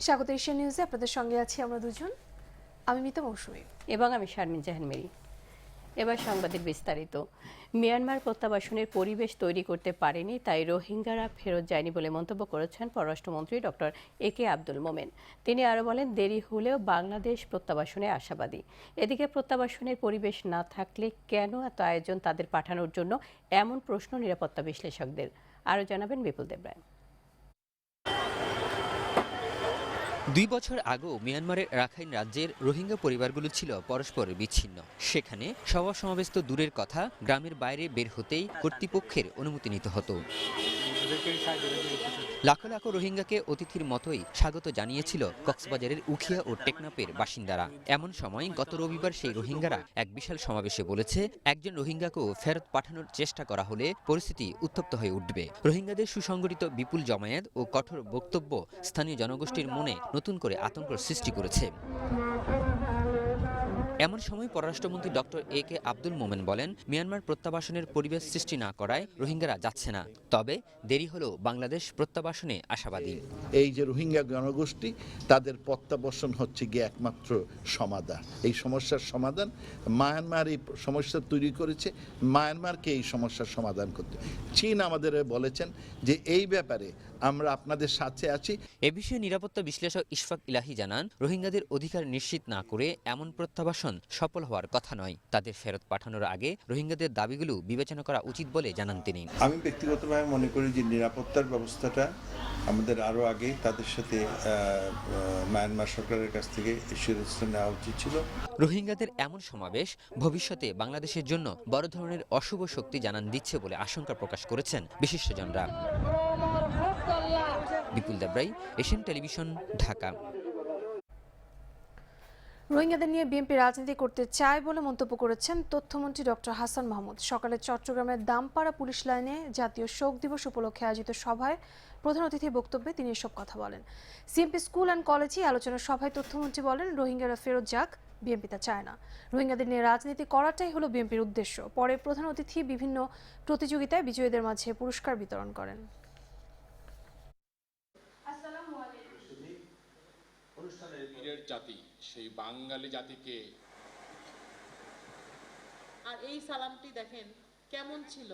স্বাগত এশিয়া নিউজে আপনাদের সঙ্গে আছি আমরা দুজন। আমি মিতা মৌসুমী এবং আমি শারমিন জাহান মেরি। এবার সংবাদের বিস্তারিত। মিয়ানমার প্রত্যাবাসনের পরিবেশ তৈরি করতে পারেনি, তাই রোহিঙ্গারা ফেরত যায়নি বলে মন্তব্য করেছেন পররাষ্ট্রমন্ত্রী ডক্টর একে আব্দুল মোমেন। তিনি আরও বলেন, দেরি হলেও বাংলাদেশ প্রত্যাবাসনে আশাবাদী। এদিকে প্রত্যাবাসনের পরিবেশ না থাকলে কেন এত আয়োজন তাদের পাঠানোর জন্য, এমন প্রশ্ন নিরাপত্তা বিশ্লেষকদের। আরও জানাবেন বিপুল দেবরায়। 2 বছর আগেও মিয়ানমারের রাখাইন রাজ্যের রোহিঙ্গা পরিবারগুলো ছিল পরস্পর বিচ্ছিন্ন। সেখানে সভা সমাবেশ তো দূরের কথা, গ্রামের বাইরে বের হতেই কর্তৃপক্ষের অনুমতি নিতে হতো। লাখো লাখো রোহিঙ্গাকে অতিথির মতোই স্বাগত জানিয়েছিল কক্সবাজারের উখিয়া ও টেকনাফের বাসিন্দারা। এমন সময় গত রবিবার সেই রোহিঙ্গারা এক বিশাল সমাবেশে বলেছে, একজন রোহিঙ্গাকেও ফেরত পাঠানোর চেষ্টা করা হলে পরিস্থিতি উত্তপ্ত হয়ে উঠবে। রোহিঙ্গাদের সুসংগঠিত বিপুল জমায়েত ও কঠোর বক্তব্য স্থানীয় জনগোষ্ঠীর মনে নতুন করে আতঙ্কের সৃষ্টি করেছে। এমন সময় পররাষ্ট্রমন্ত্রী ডক্টর একে আব্দুল মোমেন বলেন, মিয়ানমার প্রত্যাবাসনের পরিবেশ সৃষ্টি না করায় রোহিঙ্গারা যাচ্ছে না, তবে দেরি হলেও বাংলাদেশ প্রত্যাবাসনে আশাবাদী। এই যে রোহিঙ্গা জনগোষ্ঠী, তাদের প্রত্যাবাসন হচ্ছে গিয়ে একমাত্র সমাধান। এই সমস্যার সমাধান মায়ানমার এই সমস্যা তৈরি করেছে, মায়ানমারকে এই সমস্যার সমাধান করতে। চীন আমাদের বলেছেন যে এই ব্যাপারে আমরা আপনাদের সাথে আছি। এ বিষয়ে নিরাপত্তা বিশ্লেষক ইশফাক ইলাহি জানান, রোহিঙ্গাদের অধিকার নিশ্চিত না করে এমন প্রত্যাবাসন সফল হওয়ার কথা নয়। তাদের ফেরত পাঠানোর আগে রোহিঙ্গাদের দাবিগুলো বিবেচনা করা উচিত বলে জানান তিনি। আমি ব্যক্তিগতভাবে মনে করি যে নিরাপত্তার ব্যবস্থাটা আমাদের আরও আগে তাদের সাথে মায়ানমার সরকারের কাছ থেকে এসিউরেন্স নেওয়া উচিত ছিল। রোহিঙ্গাদের এমন সমাবেশ ভবিষ্যতে বাংলাদেশের জন্য বড় ধরনের অশুভ শক্তি জানান দিচ্ছে বলে আশঙ্কা প্রকাশ করেছেন বিশিষ্টজনরা। বিপুল দেবরাই, এশিয়ান টেলিভিশন, ঢাকা। রোহিঙ্গাদের নিয়ে বিএনপি রাজনীতি করতে চায় বলে মন্তব্য করেছেন তথ্যমন্ত্রী ডক্টর হাসান মাহমুদ। সকালে চট্টগ্রামের দামপাড়া পুলিশ লাইনে জাতীয় শোক দিবস উপলক্ষে আয়োজিত সভায় প্রধান অতিথির বক্তব্যে তিনি এসব কথা বলেন। সিএমপি স্কুল অ্যান্ড কলেজে আলোচনা সভায় তথ্যমন্ত্রী বলেন, রোহিঙ্গারা ফেরত যাক, বিএনপি তা চায় না। রোহিঙ্গাদের নিয়ে রাজনীতি করাটাই হলো বিএনপির উদ্দেশ্য। পরে প্রধান অতিথি বিভিন্ন প্রতিযোগিতায় বিজয়ীদের মাঝে পুরস্কার বিতরণ করেন। জাতি, সেই বাঙালি জাতিকে আর এই সালামটি দেখেন কেমন ছিল।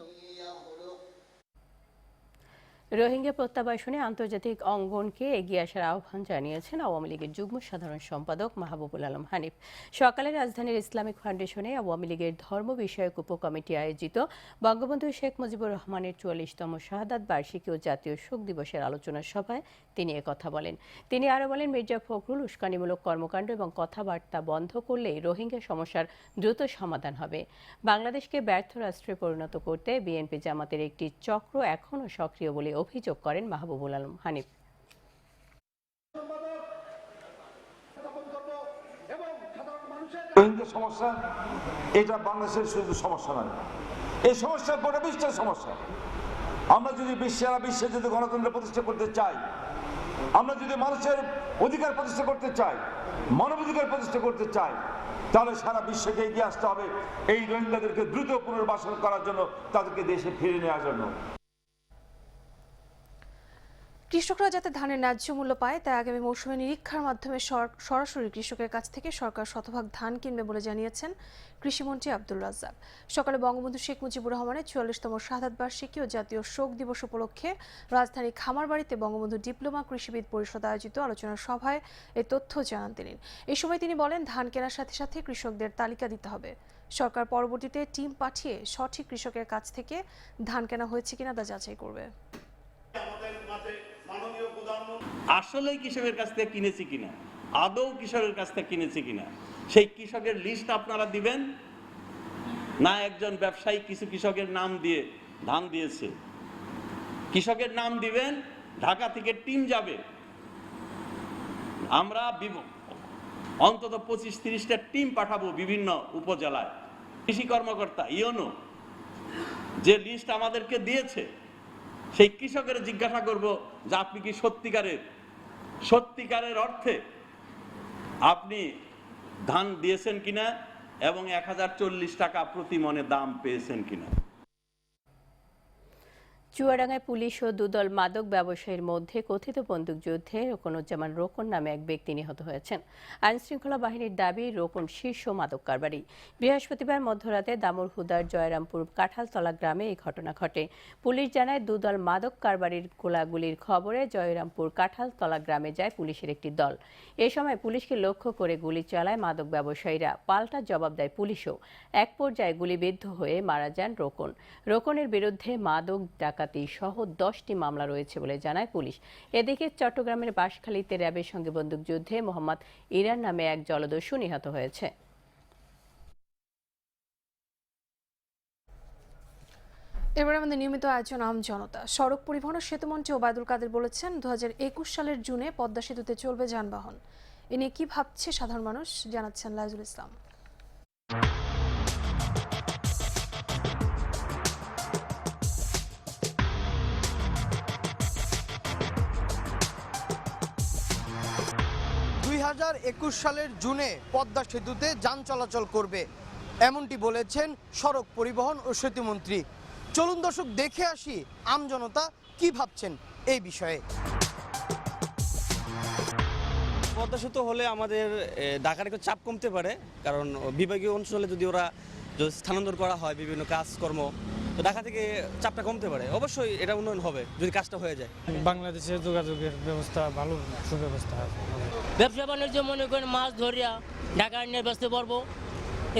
রোহিঙ্গা প্রত্যাবাসনে আন্তর্জাতিক অঙ্গনকে এগিয়ে আসার আহ্বান জানিয়েছেন আওয়ামী লীগের যুগ্ম সাধারণ সম্পাদক মাহবুবুল আলম হানিফ। সকালে রাজধানীর ইসলামিক ফাউন্ডেশনে আওয়ামী লীগের ধর্ম বিষয়ক উপকমিটি আয়োজিত বঙ্গবন্ধু শেখ মুজিবুর রহমানের ৪৪তম শাহাদাত বার্ষিকী ও জাতীয় শোক দিবসের আলোচনা সভায় তিনি একথা বলেন। তিনি আরও বলেন, মির্জা ফখরুল উস্কানিমূলক কর্মকাণ্ড এবং কথাবার্তা বন্ধ করলেই রোহিঙ্গা সমস্যার দ্রুত সমাধান হবে। বাংলাদেশকে ব্যর্থ রাষ্ট্রে পরিণত করতে বিএনপি জামাতের একটি চক্র এখনও সক্রিয় বলে অভিযোগ করেন মাহবুবুল আলম হানিফ। রোহিঙ্গা সমস্যা এটা বাংলাদেশের শুধু সমস্যা নয়, এই সমস্যার গোটা বিশ্বের সমস্যা। আমরা যদি বিশ্বে যদি গণতন্ত্র প্রতিষ্ঠা করতে চাই, আমরা যদি মানুষের অধিকার প্রতিষ্ঠা করতে চাই, মানবাধিকার প্রতিষ্ঠা করতে চাই, তাহলে সারা বিশ্বকে এগিয়ে আসতে হবে এই রোহিঙ্গাদেরকে দ্রুত পুনর্বাসন করার জন্য, তাদেরকে দেশে ফিরিয়ে নেওয়ার জন্য। কৃষকরা যাতে ধানের ন্যায্য মূল্য পায়, তাই আগামী মৌসুমে নিরীক্ষার মাধ্যমে সরাসরি কৃষকের কাছ থেকে সরকার শতভাগ ধান কিনবে বলে জানিয়েছেন কৃষিমন্ত্রী আব্দুল রাজ্জাক। সকালে বঙ্গবন্ধু শেখ মুজিবুর রহমানের ৪৪তম শাহাদাত বার্ষিকী ও জাতীয় শোক দিবস উপলক্ষে রাজধানী খামারবাড়িতে বঙ্গবন্ধু ডিপ্লোমা কৃষিবিদ পরিষদ আয়োজিত আলোচনা সভায় এই তথ্য জানান তিনি। এই সময় তিনি বলেন, ধান কেনার সাথে সাথে কৃষকদের তালিকা দিতে হবে। সরকার পরবর্তীতে টিম পাঠিয়ে সঠিক কৃষকের কাছ থেকে ধান কেনা হয়েছে কিনা তা যাচাই করবে। আসলে কৃষকের কাছ থেকে কিনেছি কিনা, আদৌ কৃষকের কাছ থেকে কিনেছি কিনা, সেই কৃষকের লিস্ট আপনারা দিবেন না একজন ব্যবসায়ী কিছু কৃষকের নাম দিয়ে ধান দিয়েছে। কৃষকের নাম দিবেন, ঢাকা থেকে টিম যাবে, আমরা অন্তত 25-30টা টিম পাঠাবো বিভিন্ন উপজেলায়। কৃষি কর্মকর্তা ইউনো যে লিস্ট আমাদেরকে দিয়েছে, সেই কৃষকের জিজ্ঞাসা করব যে আপনি কি সত্যিকারের অর্থে আপনি ধান দিয়েছেন কিনা এবং 1040 টাকা প্রতি মনে দাম পেয়েছেন কিনা। চুয়াডাঙ্গায় পুলিশ ও দুদল মাদক ব্যবসায়ীর মধ্যে কথিত বন্দুকযুদ্ধে রোকনুজ্জামান রোকন নামে এক ব্যক্তি নিহত হয়েছেন। আইনশৃঙ্খলা বাহিনীর দাবি, রোকন শীর্ষ মাদক কারবারি। বৃহস্পতিবার মধ্যরাতে দামুড়হুদার জয়রামপুর কাঁঠালতলা গ্রামে এই ঘটনা ঘটে। পুলিশ জানায়, দুদল মাদক কারবারির গোলাগুলির খবরে জয়রামপুর কাঁঠালতলা গ্রামে যায় পুলিশের একটি দল। এ সময় পুলিশকে লক্ষ্য করে গুলি চালায় মাদক ব্যবসায়ীরা। পাল্টা জবাব দেয় পুলিশও। এক পর্যায়ে গুলিবিদ্ধ হয়ে মারা যান রোকন। রোকনের বিরুদ্ধে মাদক ডাকাতি সহ 10টি মামলা রয়েছে বলে জানায় পুলিশ। এদিকে চট্টগ্রামের বাঁশখালীতে র্যাবের সঙ্গে বন্দুকযুদ্ধে মোহাম্মদ ইরান নামে এক জলদস্যু নিহত হয়েছে। এবারে আমাদের নিয়মিত আয়োজন আম জনতা। সড়ক পরিবহন ও সেতুমন্ত্রী ওবায়দুল কাদের বলেছেন, 2021 সালের জুনে পদ্মা সেতুতে চলবে যানবাহন। এ নিয়ে কি ভাবছে সাধারণ মানুষ, জানাচ্ছেন লাইজুল ইসলাম। সালের জুনে পদ্মা সেতুতে যান চলাচল করবে, এমনটি বলেছেন সড়ক পরিবহন ও সেতুমন্ত্রী। চলুন দর্শক দেখে আসি আমজনতা কি ভাবছেন এই বিষয়ে। পদ্মা সেতু হলে আমাদের ঢাকার একটু চাপ কমতে পারে, কারণ বিভাগীয় অঞ্চলে যদি ওরা স্থানান্তর করা হয় বিভিন্ন কাজকর্ম, তো ঢাকা থেকে চাপটা কমতে পারে। অবশ্যই এটা উন্নয়ন হবে যদি কাজটা হয়ে যায়। বাংলাদেশে যোগাযোগের ব্যবস্থা ভালো, সুব্যবস্থা আছে। ব্যবসা বাণিজ্য মনে করেন মাছ ধরিয়া ঢাকা আনিয়ে বেচতে পারবো,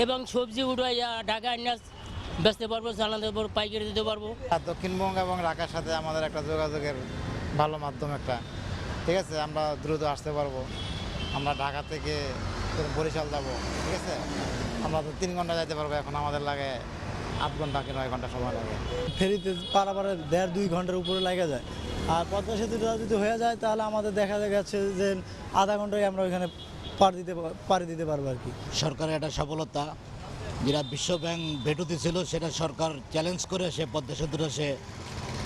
এবং সবজি উঠাইয়া ঢাকা আনিয়ে বেচতে পারবো, চালাতে পারবো, পাইকারি দিতে পারবো। আর দক্ষিণবঙ্গ এবং ঢাকার সাথে আমাদের একটা যোগাযোগের ভালো মাধ্যম একটা, ঠিক আছে। আমরা দ্রুত আসতে পারবো। আমরা ঢাকা থেকে বরিশাল যাব, ঠিক আছে। আমরা তো 3 ঘন্টা যাইতে পারবো, এখন আমাদের লাগে 8 ঘন্টা কি 9 ঘন্টা সময় লাগে। ফেরিতে পারাপারে 1.5-2 ঘন্টার উপরে লাগে যায়। আর পদ্মা সেতুটা যদি হয়ে যায় তাহলে আমাদের দেখা যাচ্ছে যে আধা ঘন্টায় আমরা ওইখানে পাড়ি দিতে পারবো আর কি। সরকারের একটা সফলতা, যেটা বিশ্ব ব্যাংক ভেটুতি ছিল, সেটা সরকার চ্যালেঞ্জ করে সে পদ্মা সেতুটা সে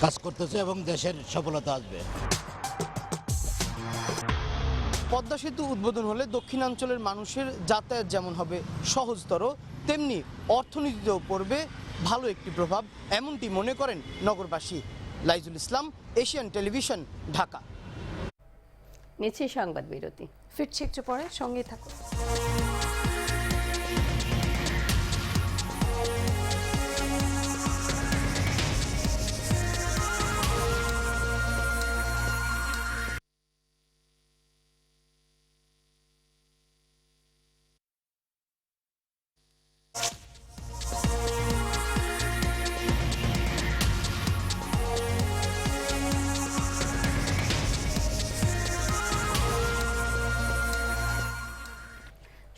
কাজ করতেছে এবং দেশের সফলতা আসবে। পদ্মা সেতু উদ্বোধন হলে দক্ষিণাঞ্চলের মানুষের যাতায়াত যেমন হবে সহজতর, তেমনি অর্থনীতিতেও পড়বে ভালো একটি প্রভাব, এমনটি মনে করেন নগরবাসী। লাইজুল ইসলাম, এশিয়ান টেলিভিশন, ঢাকা। নিচ্ছে সংবাদ বিরতি, ফিরছি একটু পরে, সঙ্গেই থাকুন।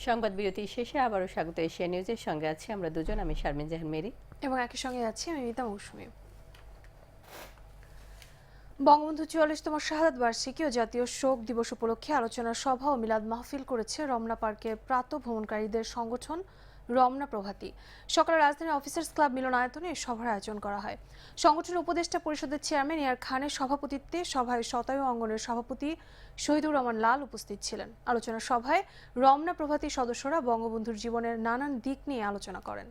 সংবাদ বিরতি শেষে আবারও স্বাগত এশিয়া নিউজের সঙ্গে আছি আমরা দুজন, আমি শারমিন জাহান মেরি এবং একই সঙ্গে আছি আমি মিতা মৌসুমী। বঙ্গবন্ধু 44তম শাহাদাত বার্ষিকী ও জাতীয় শোক দিবস উপলক্ষে আলোচনা সভা ও মিলাদ মাহফিল করেছে রমনা পার্কের প্রাতঃভ্রমণকারীদের সংগঠন রমনা প্রভাতী। সকালে রাজধানীর অফিসার্স ক্লাব মিলনায়তনে এই সভার আয়োজন করা হয়। সংগঠনের উপদেষ্টা পরিষদের চেয়ারম্যান ইয়ার খানের সভাপতিত্বে সভায় শতায়ু অঙ্গনের সভাপতি শহীদুর রহমান লাল উপস্থিত ছিলেন। আলোচনা সভায় রমনা প্রভাতী সদস্যরা বঙ্গবন্ধুর জীবনের নানান দিক নিয়ে আলোচনা করেন।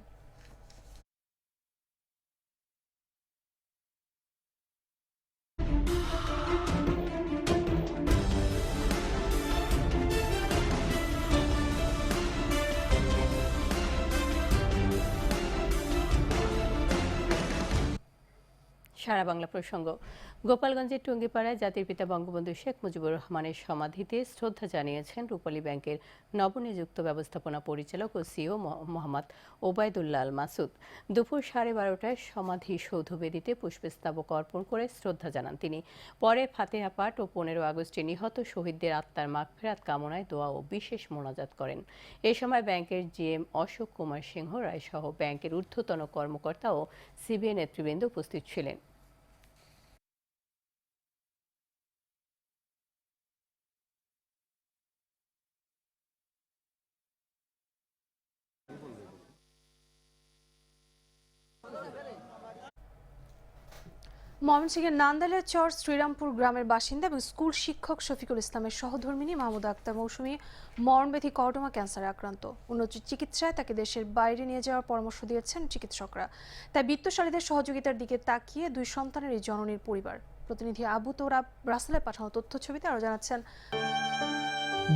সারা বাংলা প্রসঙ্গ। গোপালগঞ্জের টুঙ্গিপাড়ায় জাতির পিতা বঙ্গবন্ধু শেখ মুজিবুর রহমানের সমাধিতে শ্রদ্ধা জানিয়েছেন রূপালী ব্যাংকের নবনিযুক্ত ব্যবস্থাপনা পরিচালক ও সিও মোহাম্মদ ওবায়দুল্লাহ আল মাসুদ। দুপুর 12:30টায় সমাধি সৌধবেদিতে পুষ্পস্তবক অর্পণ করে শ্রদ্ধা জানান তিনি। পরে ফাতিহা পাঠ ও 15 আগস্টে নিহত শহীদদের আত্মার মাগফিরাত কামনায় দোয়া ও বিশেষ মোনাজাত করেন। এ সময় ব্যাংকের জিএম অশোক কুমার সিংহ রায় সহ ব্যাংকের ঊর্ধ্বতন কর্মকর্তা ও সিবিআই নেতৃবৃন্দ উপস্থিত ছিলেন। ময়মনসিংহের নান্দাইলের চর শ্রীরামপুর গ্রামের বাসিন্দা এবং স্কুল শিক্ষক শফিকুল ইসলামের সহধর্মিণী মাহমুদা আক্তার মৌসুমী মরণব্যাধি কর্ডমা ক্যান্সারে আক্রান্ত। উন্নত চিকিৎসায় তাকে দেশের বাইরে নিয়ে যাওয়ার পরামর্শ দিয়েছেন চিকিৎসকরা। তাই বিত্তশালীদের সহযোগিতার দিকে তাকিয়ে 2 সন্তানের এই জননীর পরিবার। প্রতিনিধি আবু তোরাব রাসেলের পাঠানো তথ্য ছবিতে আরো জানাচ্ছেন।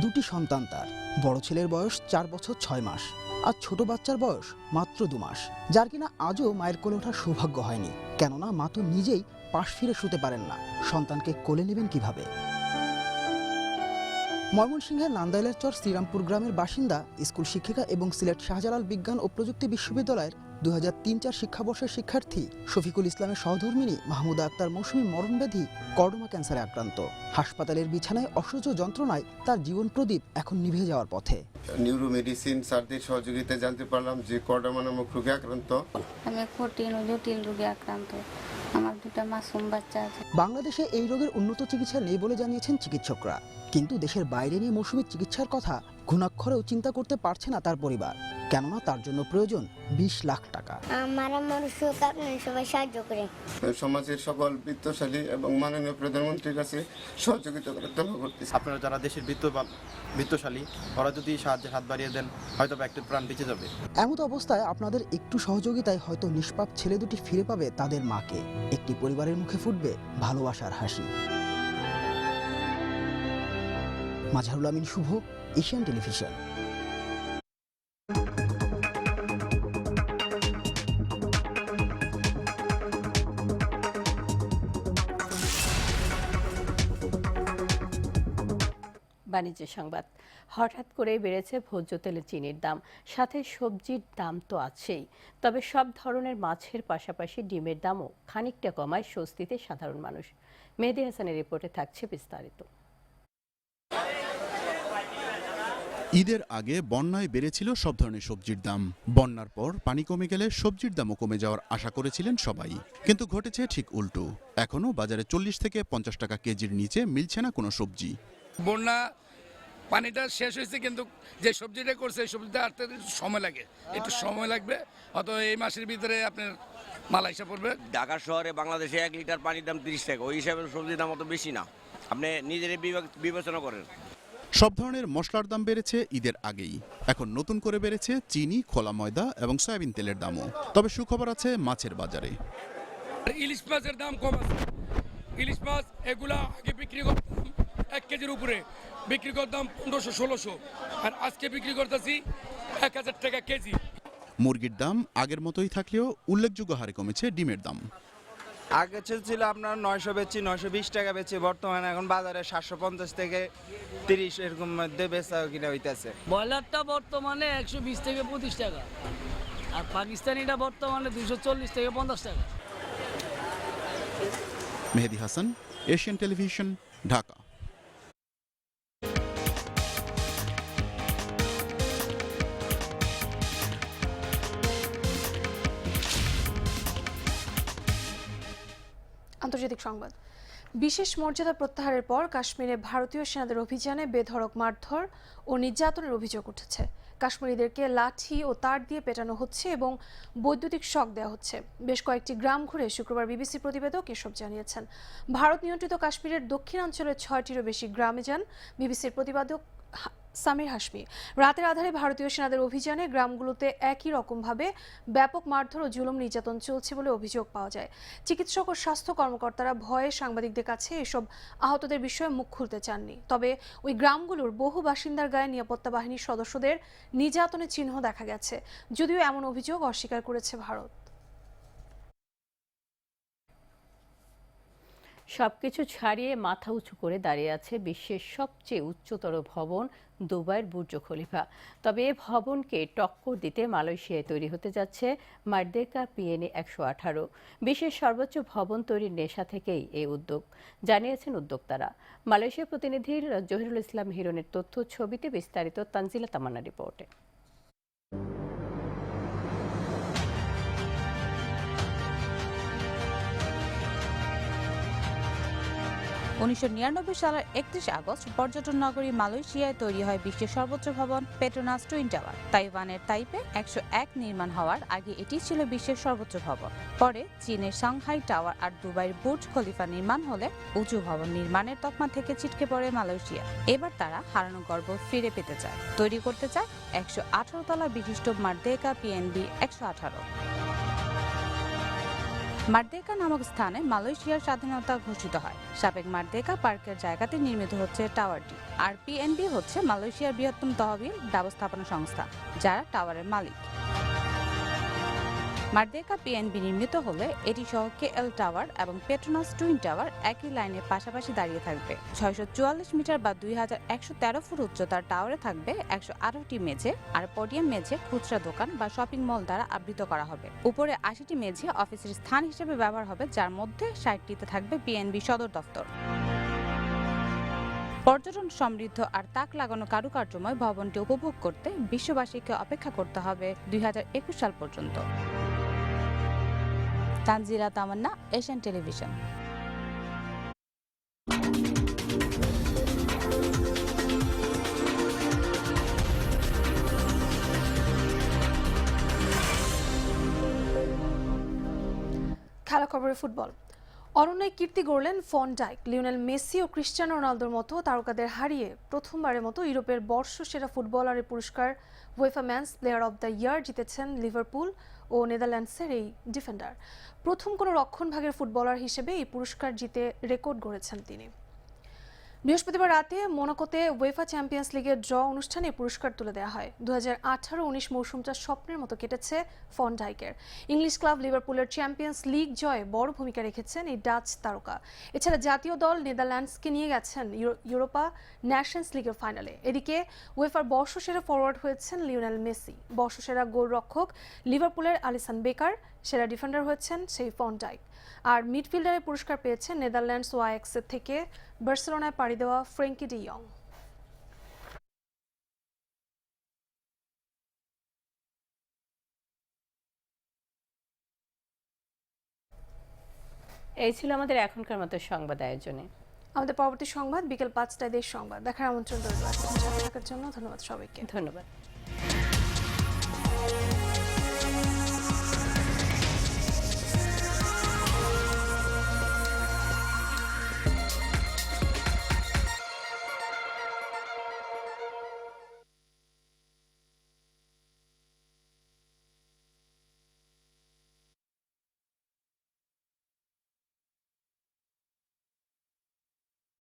2টি সন্তান তার। বড় ছেলের বয়স 4 বছর 6 মাস আর ছোট বাচ্চার বয়স মাত্র 2 মাস, যার কিনা আজও মায়ের কোলে ওঠার সৌভাগ্য হয়নি। কেননা মা তো নিজেই পাশ ফিরে শুতে পারেন না, সন্তানকে কোলে নেবেন কিভাবে? ময়মনসিংহের নান্দাইলের চর শ্রীরামপুর গ্রামের বাসিন্দা, স্কুল শিক্ষিকা এবং সিলেট শাহজালাল বিজ্ঞান ও প্রযুক্তি বিশ্ববিদ্যালয়ের 2003-04 শিক্ষাবর্ষের শিক্ষার্থী শফিকুল ইসলামের সহধর্মিণী মাহমুদা আক্তার মৌসুমী মরণব্যাধি কর্ডমা ক্যান্সারে আক্রান্ত। হাসপাতালের বিছানায় অসহ্য যন্ত্রণায় তার জীবন প্রদীপ এখন নিভে যাওয়ার পথে। নিউরো মেডিসিন স্যারদের সহযোগিতায় জানতে পারলাম যে কর্ডমা নামক রোগে আক্রান্ত। আমি কঠিন ও জটিল রোগে আক্রান্ত, আমার 2টা মাসুম বাচ্চা আছে। বাংলাদেশে এই রোগের উন্নত চিকিৎসা নেই বলে জানিয়েছেন চিকিৎসকরা, কিন্তু দেশের বাইরে নিয়ে মৌসুমীর চিকিৎসার কথা ঘুণাক্ষরেও চিন্তা করতে পারছে না তার পরিবার, কেননা তার জন্য প্রয়োজন 20 লাখ টাকা। আমার সুখ আপনারা সবাই সাহায্য করে। সমাজের সকল বিত্তশালী এবং মাননীয় প্রধানমন্ত্রীর কাছে সহযোগিতা করার দাবি করতেছি। আপনারা যারা দেশের বিত্তশালী, ওরা যদি সাহায্যের হাত বাড়িয়ে দেন, হয়তো একটা প্রাণ বেঁচে যাবে। এমত অবস্থায় আপনাদের একটু সহযোগিতায় হয়তো নিষ্পাপ ছেলে দুটি ফিরে পাবে তাদের মাকে। একটি পরিবারের মুখে ফুটবে ভালোবাসার হাসি। মাজহারুল আমিন শুভ, এশিয়ান টেলিভিশন। বাণিজ্য সংবাদ। হঠাৎ করে বেড়েছে ভোজ্য তেলের চিনির দাম, সাথে সবজির দাম তো আছেই। তবে সব ধরনের মাছের পাশাপাশি ডিমের দামও খানিকটা কমায় স্বস্তিতে সাধারণ মানুষ। মেহেদী হাসানের রিপোর্টে থাকছে বিস্তারিত। ঈদের আগে বন্যায় বেড়েছিল সব ধরনের সবজির দাম। বন্যার পর পানি কমে গেলে সবজির দামও কমে যাওয়ার আশা করেছিলেন সবাই, কিন্তু ঘটেছে ঠিক উল্টো। এখনও বাজারে 40 থেকে 50 টাকা কেজির নিচে মিলছে না কোনো সবজি। বন্যা পানিটা শেষ হয়েছে, কিন্তু যে সবজিটা করছে এই সবজিটা আনতে সময় লাগে, একটু সময় লাগবে। অত এই মাসের ভিতরে আপনার মাল আইসা পড়বে। ঢাকা শহরে বাংলাদেশে 1 লিটার পানির দাম 30 টাকা, ওই হিসাবে সবজির দাম অত বেশি না। আপনি নিজের বিবেচনা করেন। সব ধরনের মশলার দাম বেড়েছে ঈদের আগেই। এখন নতুন করে বেড়েছে চিনি, খোলা ময়দা এবং সয়াবিন তেলের দামও। তবে সুখবর আছে মাছের বাজারে। ইলিশ মাছের দাম কম আছে। ইলিশ মাছ এগুলা আগে বিক্রি করতাম 1 কেজির উপরে, বিক্রি করতাম 1500-1600, আর আজকে বিক্রি করতেছি 1000 টাকা কেজি। মুরগির দাম আগের মতোই থাকলেও উল্লেখযোগ্য হারে কমেছে ডিমের দাম। আগে ছিল আপনার 900 বেচি, 920 টাকা বেচি, বর্তমানে এখন বাজারে 750 থেকে 30 এরকম মধ্যে বেচা কিনা হইতেছে। ব্রয়লারটা বর্তমানে 120 থেকে 25 টাকা, আর পাকিস্তানিটা বর্তমানে 240 থেকে 50 টাকা। মেহেদী হাসান, এশিয়ান টেলিভিশন, ঢাকা। আন্তর্জাতিক সংবাদ। বিশেষ মর্যাদা প্রত্যাহারের পর কাশ্মীরে ভারতীয় সেনাদের অভিযানে বেধড়ক মারধর ও নির্যাতনের অভিযোগ উঠেছে। কাশ্মীরিদেরকে লাঠি ও তার দিয়ে পেটানো হচ্ছে এবং বৈদ্যুতিক শক দেওয়া হচ্ছে। বেশ কয়েকটি গ্রাম ঘুরে শুক্রবার বিবিসি প্রতিবেদক এসব জানিয়েছেন। ভারত নিয়ন্ত্রিত কাশ্মীরের দক্ষিণাঞ্চলের 6টিরও বেশি গ্রামে যান বিবিসির প্রতিবেদক সামির হাশমি। রাতের আধারে ভারতীয় সেনাদের অভিযানে গ্রামগুলোতে একই রকমভাবে ব্যাপক মারধর ও জুলুম নির্যাতন চলছে বলে অভিযোগ পাওয়া যায়। চিকিৎসক ও স্বাস্থ্য কর্মকর্তারা ভয়ে সাংবাদিকদের কাছে এসব আহতদের বিষয়ে মুখ খুলতে চাননি। তবে ওই গ্রামগুলোর বহু বাসিন্দার গায়ে নিরাপত্তা বাহিনীর সদস্যদের নির্যাতনের চিহ্ন দেখা গেছে, যদিও এমন অভিযোগ অস্বীকার করেছে ভারত। সবকিছু ছাড়িয়ে মাথা উঁচু করে দাঁড়িয়ে আছে বিশ্বের সবচেয়ে উচ্চতর ভবন দুবাইয়ের বুর্জ খলিফা। তবে এ ভবনকে টক্কর দিতে মালয়েশিয়ায় তৈরি হতে যাচ্ছে মার্দেকা পিএনএ 118। বিশ্বের সর্বোচ্চ ভবন তৈরির নেশা থেকেই এই উদ্যোগ, জানিয়েছেন উদ্যোক্তারা। মালয়েশিয়া প্রতিনিধির জহিরুল ইসলাম হিরনের তথ্য ছবিতে বিস্তারিত তানজিলা তামান্না রিপোর্টে। 1999 সালের 31 আগস্ট পর্যটন নগরী মালয়েশিয়ায় তৈরি হয় বিশ্বের সর্বোচ্চ ভবন পেট্রোনাস টুইন টাওয়ার। তাইওয়ানের তাইপে 101 নির্মাণ হওয়ার আগে এটি ছিল বিশ্বের সর্বোচ্চ ভবন। পরে চীনের সাংহাই টাওয়ার আর দুবাইয়ের বুর্জ খলিফা নির্মাণ হলে উঁচু ভবন নির্মাণের তকমা থেকে ছিটকে পড়ে মালয়েশিয়া। এবার তারা হারানো গর্ব ফিরে পেতে চায়, তৈরি করতে চায় 118 তলা বিশিষ্ট মার্দেকা পিএনবি 118। মার্দেকা নামক স্থানে মালয়েশিয়ার স্বাধীনতা ঘোষিত হয়। সাবেক মার্দেকা পার্কের জায়গাতে নির্মিত হচ্ছে টাওয়ারটি। আর পিএনবি হচ্ছে মালয়েশিয়ার বৃহত্তম তহবিল ব্যবস্থাপনা সংস্থা, যারা টাওয়ারের মালিক। মার্দেকা পিএনবি নির্মিত হলে এটি সহ কেএল টাওয়ার এবং পেট্রোনাস টুইন টাওয়ার একই লাইনে পাশাপাশি দাঁড়িয়ে থাকবে। 644 মিটার বা 2113 ফুট উচ্চতার টাওয়ারে থাকবে 118টি মেঝে, আর পোডিয়াম মেঝে খুচরা দোকান বা শপিং মল দ্বারা আবৃত করা হবে। উপরে 80টি মেঝে অফিসের স্থান হিসেবে ব্যবহার হবে, যার মধ্যে 60টিতে থাকবে পিএনবি সদর দফতর। পর্যটন সমৃদ্ধ আর তাক লাগানো কারুকার্যময় ভবনটি উপভোগ করতে বিশ্ববাসীকে অপেক্ষা করতে হবে 2021 সাল পর্যন্ত। তানজিরা তামান্না, এশিয়ান টেলিভিশন। খেলা খবরে ফুটবল। অনন্যায় কীর্তি গড়লেন ফন ডাইক। লিওনেল মেসি ও ক্রিস্টিয়ানো রোনালদোর মতো তারকাদের হারিয়ে প্রথমবারের মতো ইউরোপের বর্ষসেরা ফুটবলারের পুরস্কার UEFA men's player of the year জিতেছেন লিভারপুল ও নেদারল্যান্ডসের এই ডিফেন্ডার। প্রথম কোনো রক্ষণভাগের ফুটবলার হিসেবে এই পুরস্কার জিতে রেকর্ড গড়েছেন তিনি। বৃহস্পতিবার রাতে মোনাকোতে উয়েফা চ্যাম্পিয়ন্স লিগের ড্র অনুষ্ঠানে পুরস্কার তুলে দেওয়া হয়। 2018-19 মৌসুমটা স্বপ্নের মতো কেটেছে ফন ডাইকের। ইংলিশ ক্লাব লিভারপুলের চ্যাম্পিয়ন্স লিগ জয়ে বড় ভূমিকা রেখেছেন এই ডাচ তারকা। এছাড়া জাতীয় দল নেদারল্যান্ডসকে নিয়ে গেছেন ইউরোপা ন্যাশনস লিগের ফাইনালে। এদিকে উয়েফার বর্ষসেরা ফরওয়ার্ড হয়েছেন লিওনেল মেসি, বর্ষসেরা গোলরক্ষক লিভারপুলের আলিসন বেকার, সেরা ডিফেন্ডার হয়েছেন সেই ফন ডাইক। আর মিডফিল্ডারের পুরস্কার পেয়েছেন নেদারল্যান্ডস ও আয়াক্সের থেকে বার্সেলোনায় পাড়ি দেওয়া ফ্রেঙ্কি ডি ইয়ং। এই ছিল আমাদের এখনকার মতো সংবাদ আয়োজনে। আমাদের পরবর্তী সংবাদ বিকেল 5টায় দেশ সংবাদ দেখার আমন্ত্রণ রইল। থাকার জন্য ধন্যবাদ সবাইকে। ধন্যবাদ।